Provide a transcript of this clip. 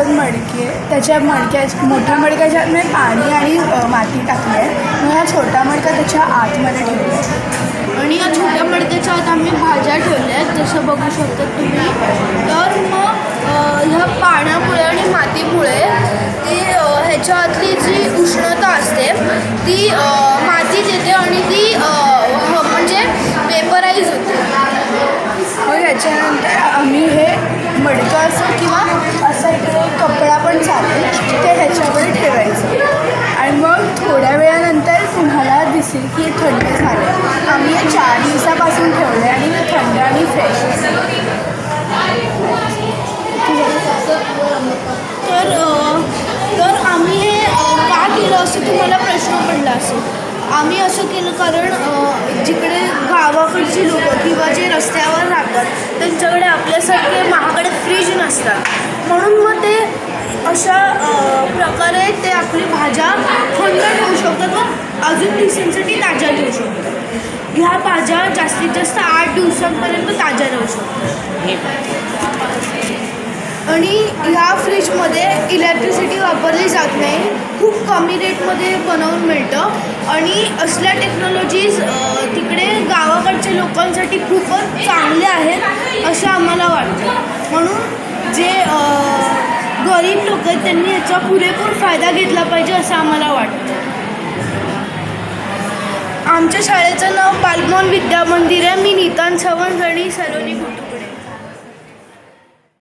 मडके, त्याच्या मोठ्या मडक्याच्यात मी पाणी आणि माती टाकली आहे. मग हा छोटा मडका त्याच्या आतमध्ये ठेवला आहे आणि या छोट्या मडक्याच्या आत आम्ही भाज्या ठेवल्या आहेत, जसं बघू शकता तुम्ही. तर मग ह्या पाण्यामुळे आणि मातीमुळे ती ह्याच्या आतली जी उष्णता असते ती मातीत येते आणि ती म्हणजे वेपराईज होते. मग याच्यानंतर आम्ही हे मडकं असो किंवा असा कपडा पण चालेल ते ह्याच्यावर ठेवायचं आणि मग थोड्या वेळानंतर तुम्हाला दिसेल की हे थंड झालं. आम्ही हे 4 दिवसापासून ठेवलं आणि हे थंड आणि फ्रेश तर आम्ही हे का केलं असं तुम्हाला प्रश्न पडला असेल. आम्ही असं केलं कारण जिकडे गावाकडची लोकं किंवा जे रस्त्यावर राहतात त्यांच्याकडे आपल्यासारखे महागडे फ्रीज नसतात, म्हणून मग ते अशा प्रकारे ते आपली भाज्या थंड ठेवू शकतात व अजून दिवसांसाठी ताज्या ठेवू शकतात. ह्या भाज्या जास्तीत जास्त 8 दिवसांपर्यंत ताज्या राहू शकतात. आणि ह्या फ्रीजमध्ये इलेक्ट्रिसिटी वापरली जात नाही, खूप कमी रेटमध्ये बनवून मिळतं आणि असल्या टेक्नॉलॉजीज तिकडे गावाकडच्या लोकांसाठी खूपच चांगल्या आहेत असं आम्हाला वाटतं. म्हणून जे गरीब लोक आहेत त्यांनी ह्याचा पुरेपूर फायदा घेतला पाहिजे असं आम्हाला वाटतं. आमच्या शाळेचं नाव बालमोहन विद्या मंदिर आहे. मी नितान सावंत आणि सलोनी